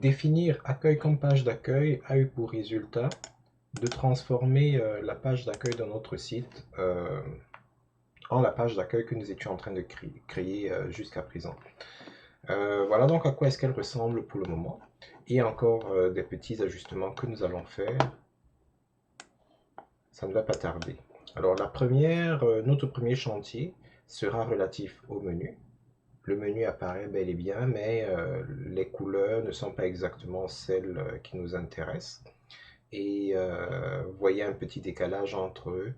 Définir accueil comme page d'accueil a eu pour résultat de transformer la page d'accueil de notre site en la page d'accueil que nous étions en train de créer jusqu'à présent. Voilà donc à quoi est-ce qu'elle ressemble pour le moment. Et encore des petits ajustements que nous allons faire. Ça ne va pas tarder. Alors notre premier chantier sera relatif au menu. Le menu apparaît bel et bien, mais les couleurs ne sont pas exactement celles qui nous intéressent. Et vous voyez un petit décalage entre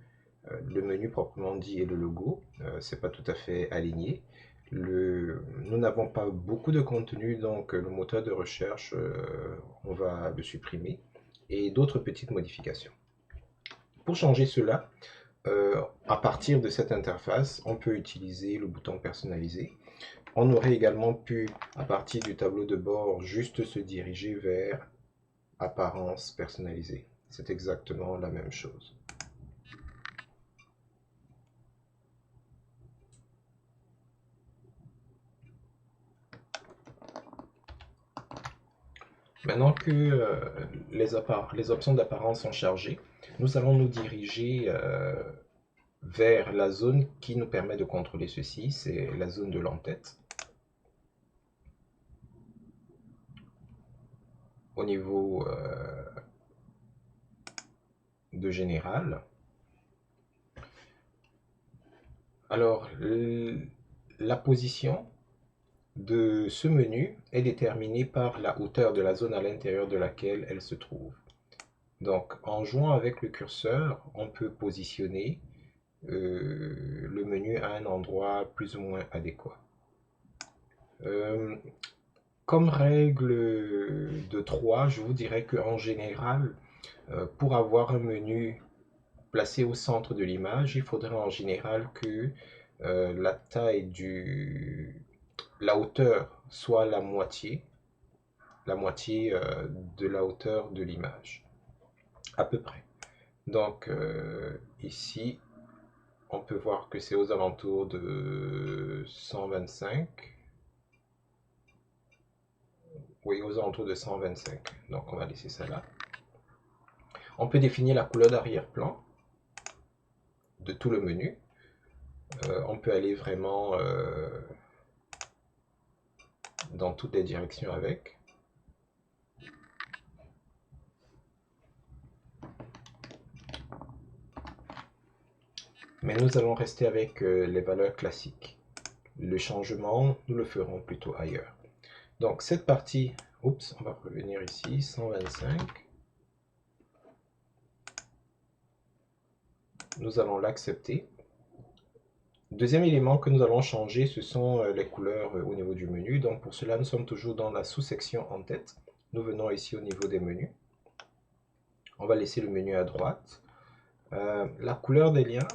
le menu proprement dit et le logo. C'est pas tout à fait aligné. Nous n'avons pas beaucoup de contenu, donc le moteur de recherche, on va le supprimer. Et d'autres petites modifications. Pour changer cela, à partir de cette interface, on peut utiliser le bouton personnaliser. On aurait également pu, à partir du tableau de bord, juste se diriger vers apparence personnalisée. C'est exactement la même chose. Maintenant que les options d'apparence sont chargées, nous allons nous diriger vers la zone qui nous permet de contrôler ceci, c'est la zone de l'entête. Au niveau de général. Alors, la position de ce menu est déterminée par la hauteur de la zone à l'intérieur de laquelle elle se trouve. Donc, en jouant avec le curseur, on peut positionner le menu à un endroit plus ou moins adéquat. Comme règle de 3, je vous dirais qu'en général, pour avoir un menu placé au centre de l'image, il faudrait en général que la hauteur soit la moitié de la hauteur de l'image, à peu près. Donc ici, on peut voir que c'est aux alentours de 125. Oui, aux alentours de 125. Donc on va laisser ça là. On peut définir la couleur d'arrière-plan de tout le menu. On peut aller vraiment dans toutes les directions avec. Mais nous allons rester avec les valeurs classiques. Le changement, nous le ferons plutôt ailleurs. Donc cette partie, oups, on va revenir ici, 125. Nous allons l'accepter. Deuxième élément que nous allons changer, ce sont les couleurs au niveau du menu. Donc pour cela, nous sommes toujours dans la sous-section en tête. Nous venons ici au niveau des menus. On va laisser le menu à droite. La couleur des liens,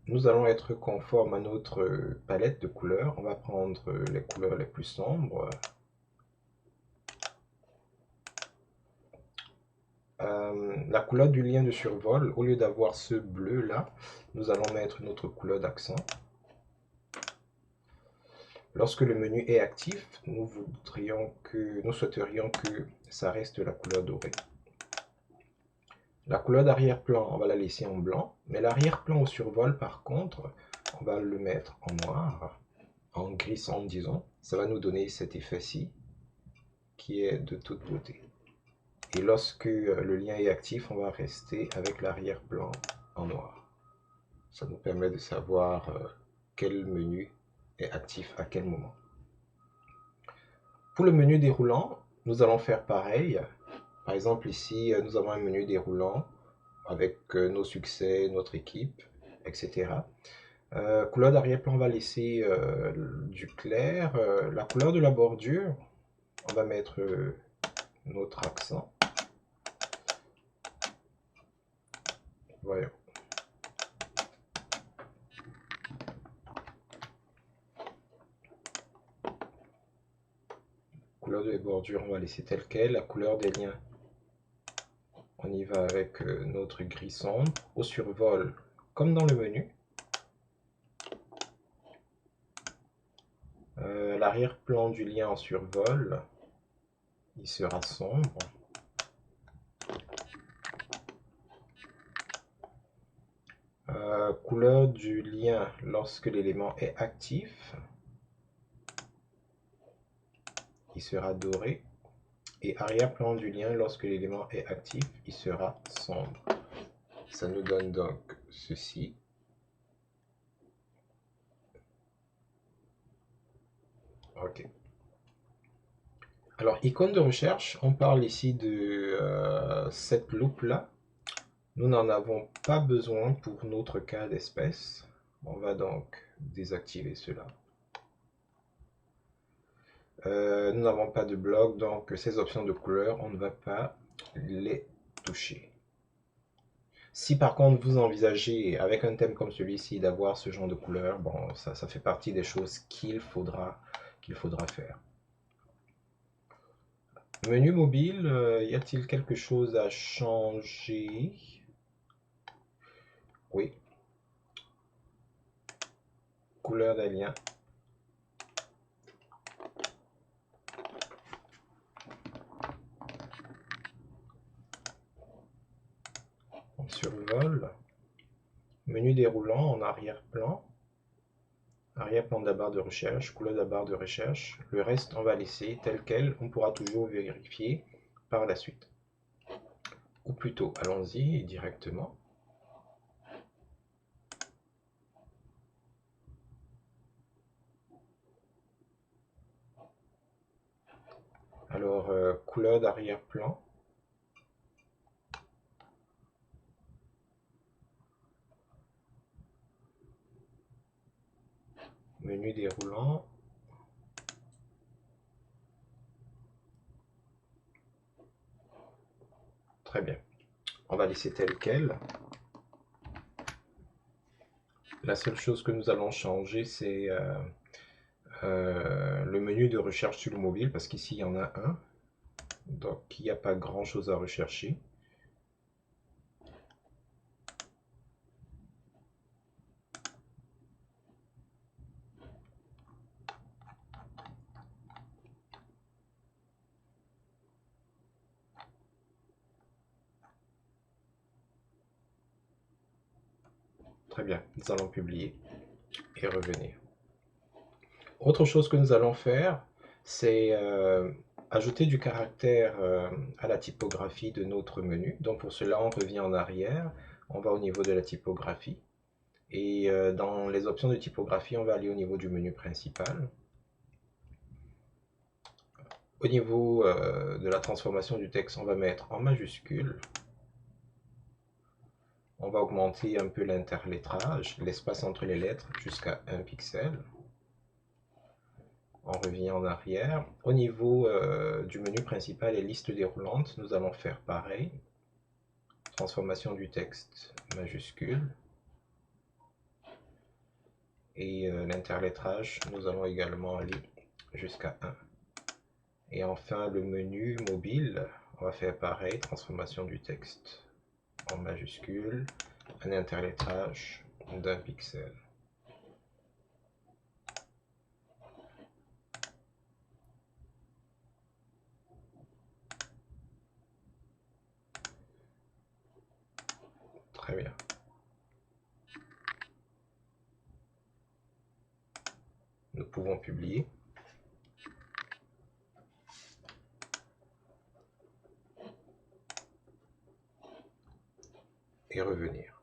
nous allons être conforme à notre palette de couleurs. On va prendre les couleurs les plus sombres. La couleur du lien de survol, au lieu d'avoir ce bleu là, nous allons mettre notre couleur d'accent. Lorsque le menu est actif, nous souhaiterions que ça reste la couleur dorée. La couleur d'arrière-plan, on va la laisser en blanc, mais l'arrière-plan au survol, par contre, on va le mettre en noir, en gris sombre, disons. Ça va nous donner cet effet-ci, qui est de toute beauté. Et lorsque le lien est actif, on va rester avec l'arrière-plan en noir. Ça nous permet de savoir quel menu est actif à quel moment. Pour le menu déroulant, nous allons faire pareil. Par exemple, ici, nous avons un menu déroulant avec nos succès, notre équipe, etc. Couleur d'arrière-plan, on va laisser du clair. La couleur de la bordure, on va mettre notre accent. Voyons. Couleur de bordure, on va laisser telle quelle. La couleur des liens, on y va avec notre gris sombre. Au survol, comme dans le menu. L'arrière-plan du lien en survol, il sera sombre. Couleur du lien lorsque l'élément est actif, il sera doré. Et arrière-plan du lien lorsque l'élément est actif, il sera sombre. Ça nous donne donc ceci. Ok. Alors, icône de recherche, on parle ici de cette loupe-là. Nous n'en avons pas besoin pour notre cas d'espèce. On va donc désactiver cela. Nous n'avons pas de bloc, donc ces options de couleur, on ne va pas les toucher. Si par contre vous envisagez, avec un thème comme celui-ci, d'avoir ce genre de couleur, bon, ça fait partie des choses qu'il faudra faire. Menu mobile, y a-t-il quelque chose à changer? Oui. Couleur des liens. On survole. Menu déroulant en arrière-plan. Arrière-plan de la barre de recherche, couleur de la barre de recherche. Le reste, on va laisser tel quel. On pourra toujours vérifier par la suite. Ou plutôt, allons-y directement. Alors, couleur d'arrière-plan. Menu déroulant. Très bien. On va laisser tel quel. La seule chose que nous allons changer, c'est le menu de recherche sur le mobile, parce qu'ici, il y en a un. Donc, il n'y a pas grand-chose à rechercher. Très bien, nous allons publier et revenir. Autre chose que nous allons faire, c'est ajouter du caractère à la typographie de notre menu. Donc pour cela, on revient en arrière, on va au niveau de la typographie. Et dans les options de typographie, on va aller au niveau du menu principal. Au niveau de la transformation du texte, on va mettre en majuscule. On va augmenter un peu l'interlettrage, l'espace entre les lettres, jusqu'à 1 pixel. On revient en arrière. Au niveau du menu principal et liste déroulante, nous allons faire pareil. Transformation du texte majuscule. Et l'interlettrage, nous allons également aller jusqu'à 1. Et enfin, le menu mobile, on va faire pareil. Transformation du texte en majuscule. Un interlettrage d'1 pixel. Très bien. Nous pouvons publier. Et revenir.